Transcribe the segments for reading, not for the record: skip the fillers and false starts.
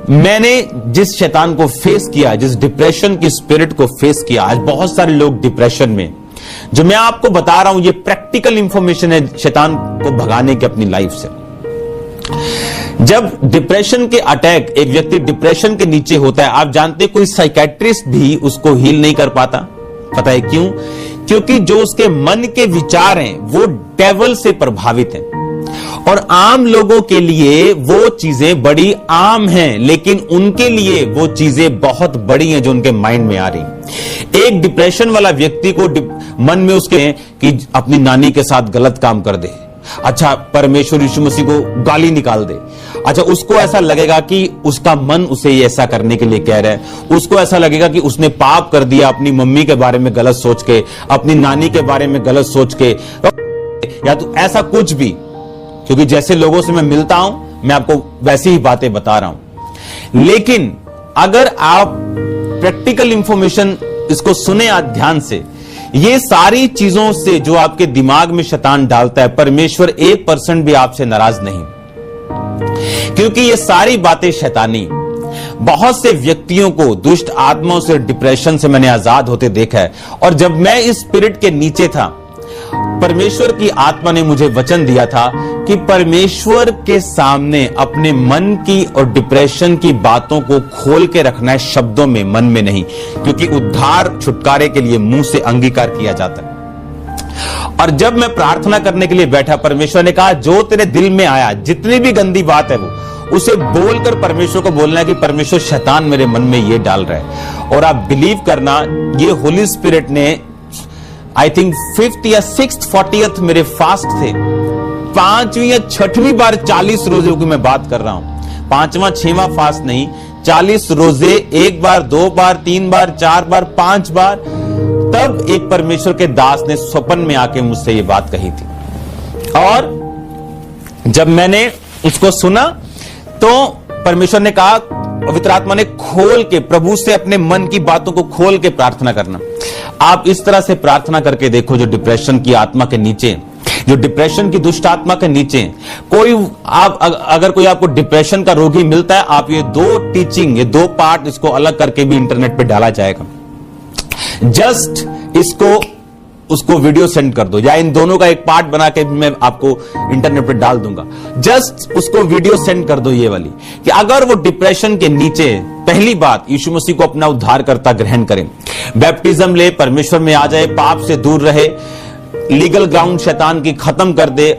मैंने जिस शैतान को फेस किया, जिस डिप्रेशन की स्पिरिट को फेस किया, आज बहुत सारे लोग डिप्रेशन में, जो मैं आपको बता रहा हूं ये प्रैक्टिकल इंफॉर्मेशन है शैतान को भगाने की अपनी लाइफ से। जब डिप्रेशन के अटैक, एक व्यक्ति डिप्रेशन के नीचे होता है, आप जानते हैं कोई साइकेट्रिस्ट भी उसको हील नहीं कर पाता। पता है क्यों? क्योंकि जो उसके मन के विचार हैं वो डेविल से प्रभावित हैं, और आम लोगों के लिए वो चीजें बड़ी आम हैं, लेकिन उनके लिए वो चीजें बहुत बड़ी हैं जो उनके माइंड में आ रही। एक डिप्रेशन वाला व्यक्ति को मन में उसके कि अपनी नानी के साथ गलत काम कर दे, अच्छा परमेश्वर यीशु मसीह को गाली निकाल दे, अच्छा उसको ऐसा लगेगा कि उसका मन उसे ये ऐसा करने के लिए कह रहा है, उसको ऐसा लगेगा कि उसने पाप कर दिया अपनी मम्मी के बारे में गलत सोच के, अपनी नानी के बारे में गलत सोच के, या तो ऐसा कुछ भी। क्योंकि जैसे लोगों से मैं मिलता हूं, मैं आपको वैसी ही बातें बता रहा हूं। लेकिन अगर आप प्रैक्टिकल इंफॉर्मेशन इसको सुने आज ध्यान से, ये सारी चीजों से जो आपके दिमाग में शैतान डालता है, परमेश्वर 1% भी आपसे नाराज नहीं, क्योंकि ये सारी बातें शैतानी। बहुत से व्यक्तियों को दुष्ट आत्माओं से, डिप्रेशन से मैंने आजाद होते देखा है। और जब मैं इस स्पिरिट के नीचे था, परमेश्वर की आत्मा ने मुझे वचन दिया था कि परमेश्वर के सामने अपने मन की और डिप्रेशन की बातों को खोल के रखना है, शब्दों में, मन में नहीं, क्योंकि उद्धार छुटकारे के लिए मुंह से अंगीकार किया जाता है। और जब मैं प्रार्थना करने के लिए बैठा, परमेश्वर ने कहा जो तेरे दिल में आया, जितनी भी गंदी बात है वो उसे बोलकर परमेश्वर को बोलना है कि परमेश्वर शैतान मेरे मन में ये डाल रहा है। और आप बिलीव करना, ये होली स्पिरिट ने आई थिंक 5th या 6th 40th मेरे फास्ट थे, 5वीं या 6वीं बार 40 रोजों की मैं बात कर रहा हूं, 5वां 6वां फास्ट नहीं, 40 रोजे, 1 बार 2 बार 3 बार 4 बार 5 बार। तब एक परमेश्वर के दास ने स्वप्न में आके मुझसे ये बात कही थी, और जब मैंने उसको सुना तो परमेश्वर ने कहा, पवित्र आत्मा ने खोल के, प्रभु से अपने मन की बातों को खोल के प्रार्थना करना। आप इस तरह से प्रार्थना करके देखो, जो डिप्रेशन की आत्मा के नीचे, जो डिप्रेशन की दुष्ट आत्मा के नीचे कोई, आप अगर कोई आपको डिप्रेशन का रोगी मिलता है, आप ये 2 टीचिंग, ये 2 पार्ट इसको अलग करके भी इंटरनेट पे डाला जाएगा। जस्ट इसको, उसको वीडियो सेंड कर दो, या इन दोनों का एक पार्ट बना के मैं आपको इंटरनेट पे डाल दूंगा। जस्ट उसको वीडियो सेंड कर दो, ये वाली, कि अगर वो डिप्रेशन के नीचे, पहली बात यीशु मसीह को अपना उद्धारकर्ता ग्रहण करें, बैप्टिज्म ले, परमेश्वर में आ जाए, पाप से दूर रहे, लीगल ग्राउंड शैतान की खत्म कर दे,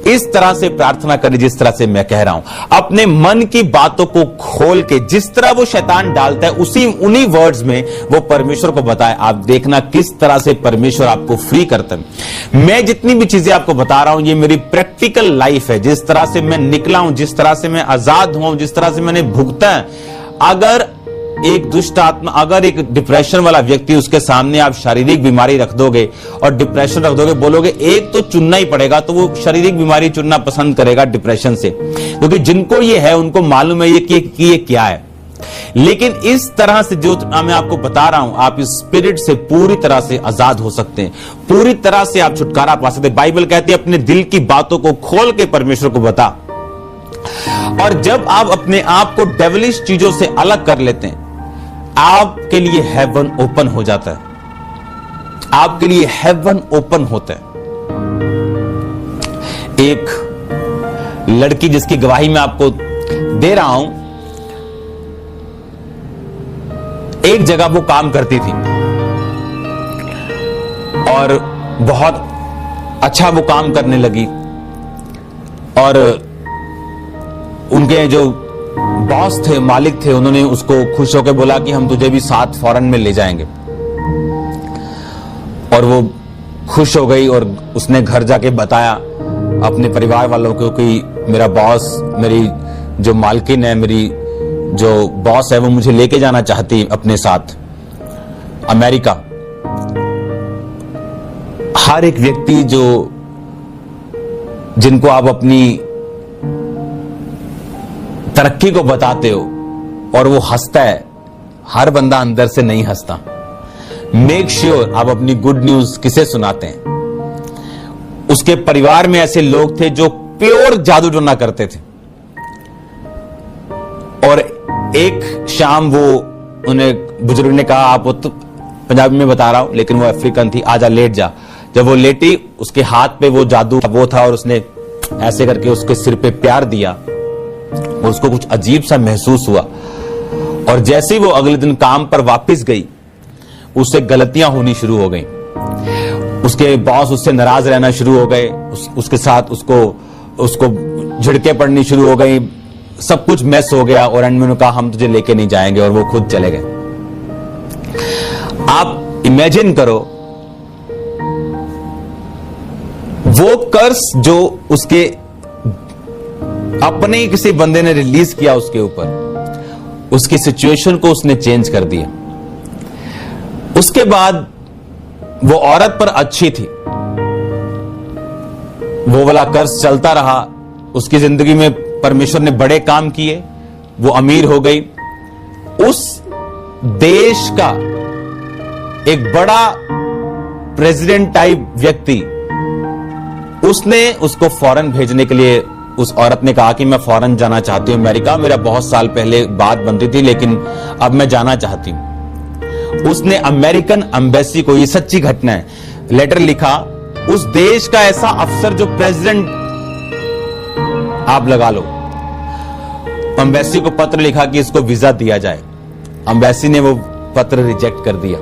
इस तरह से प्रार्थना करें जिस तरह से मैं कह रहा हूं। अपने मन की बातों को खोल के, जिस तरह वो शैतान डालता है उन्हीं वर्ड्स में वो परमेश्वर को बताए। आप देखना किस तरह से परमेश्वर आपको फ्री करता है। मैं जितनी भी चीजें आपको बता रहा हूं, ये मेरी प्रैक्टिकल लाइफ है, जिस तरह से मैं निकला हूं, जिस तरह से मैं आजाद हुआ हूं, जिस तरह से मैंने भुगता है। अगर एक दुष्ट आत्मा, अगर एक डिप्रेशन वाला व्यक्ति, उसके सामने आप शारीरिक बीमारी रख दोगे और डिप्रेशन रख दोगे, बोलोगे एक तो चुनना ही पड़ेगा, तो वो शारीरिक बीमारी चुनना पसंद करेगा डिप्रेशन से, क्योंकि जिनको ये है उनको मालूम है कि ये क्या है। लेकिन इस तरह से जो मैं आपको बता रहा हूं, आप इस स्पिरिट से पूरी तरह से आजाद हो सकते हैं, पूरी तरह से आप छुटकारा पा सकते हैं। बाइबल कहती है अपने दिल की बातों को खोल के परमेश्वर को बता। और जब आप अपने आप को डेविलिश चीजों से अलग कर लेते हैं, आपके लिए हेवन ओपन हो जाता है, आपके लिए हेवन ओपन होता है। एक लड़की जिसकी गवाही मैं आपको दे रहा हूं, एक जगह वो काम करती थी और बहुत अच्छा वो काम करने लगी, और उनके जो बॉस थे, मालिक थे, उन्होंने उसको खुश होकर बोला कि हम तुझे भी साथ फॉरेन में ले जाएंगे। और वो खुश हो गई और उसने घर जाके बताया अपने परिवार वालों को कि मेरा बॉस, मेरी जो मालकिन है, मेरी जो बॉस है, वो मुझे लेके जाना चाहती अपने साथ अमेरिका। हर एक व्यक्ति जिनको आप अपनी तरक्की को बताते हो और वो हंसता है, हर बंदा अंदर से नहीं हंसता। मेक श्योर आप अपनी गुड न्यूज किसे सुनाते हैं। उसके परिवार में ऐसे लोग थे जो प्योर जादू टोना करते थे, और एक शाम वो उन्हें बुजुर्ग ने कहा, आप वो तो पंजाबी में बता रहा हूं लेकिन वो अफ्रीकन थी, आजा लेट जा। जब वो लेटी, उसके हाथ पे वो जादू वो था और उसने ऐसे करके उसके सिर पे प्यार दिया और उसको कुछ अजीब सा महसूस हुआ। और जैसे ही वो अगले दिन काम पर वापस गई, उससे गलतियां होनी शुरू हो गई। उसके बॉस उससे नाराज रहना शुरू हो गए, उसके साथ उसको झिड़के पड़नी शुरू हो गई, सब कुछ मेस हो गया। और एंड में उन्होंने कहा हम तुझे लेके नहीं जाएंगे, और वो खुद चले गए। आप इमेजिन करो, वो कर्ज जो उसके अपने किसी बंदे ने रिलीज किया उसके ऊपर, उसकी सिचुएशन को उसने चेंज कर दिया। उसके बाद वो औरत पर अच्छी थी, वो वाला कर्ज चलता रहा, उसकी जिंदगी में परमेश्वर ने बड़े काम किए, वो अमीर हो गई। उस देश का एक बड़ा प्रेसिडेंट टाइप व्यक्ति, उसने उसको फॉरेन भेजने के लिए, उस औरत ने कहा कि मैं फॉरेन जाना चाहती हूं अमेरिका, मेरा बहुत साल पहले बात बनती थी लेकिन अब मैं जाना चाहती हूं। उसने अमेरिकन एम्बेसी को, ये सच्ची घटना है, लेटर लिखा। उस देश का ऐसा अफसर जो प्रेसिडेंट, आप लगा लो, एम्बेसी को पत्र लिखा कि इसको वीजा दिया जाए। एम्बेसी ने वो पत्र रिजेक्ट कर दिया।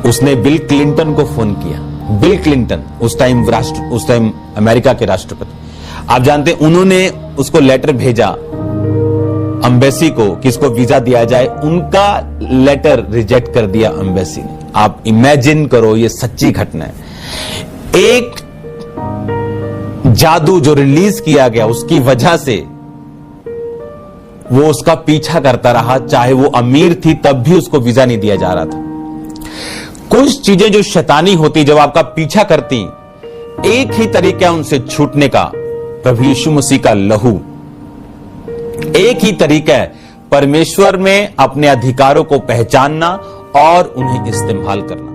उसने बिल क्लिंटन को फोन किया। बिल क्लिंटन उस टाइम अमेरिका के राष्ट्रपति, आप जानते हैं, उन्होंने उसको लेटर भेजा एम्बेसी को कि इसको वीजा दिया जाए। उनका लेटर रिजेक्ट कर दिया एम्बेसी ने। आप इमेजिन करो, ये सच्ची घटना है। एक जादू जो रिलीज किया गया, उसकी वजह से वो उसका पीछा करता रहा, चाहे वो अमीर थी तब भी उसको वीजा नहीं दिया जा रहा था। कुछ चीजें जो शैतानी होती, जब आपका पीछा करती, एक ही तरीका उनसे छूटने का, प्रभु यीशु मसीह का लहू। एक ही तरीका है परमेश्वर में अपने अधिकारों को पहचानना और उन्हें इस्तेमाल करना।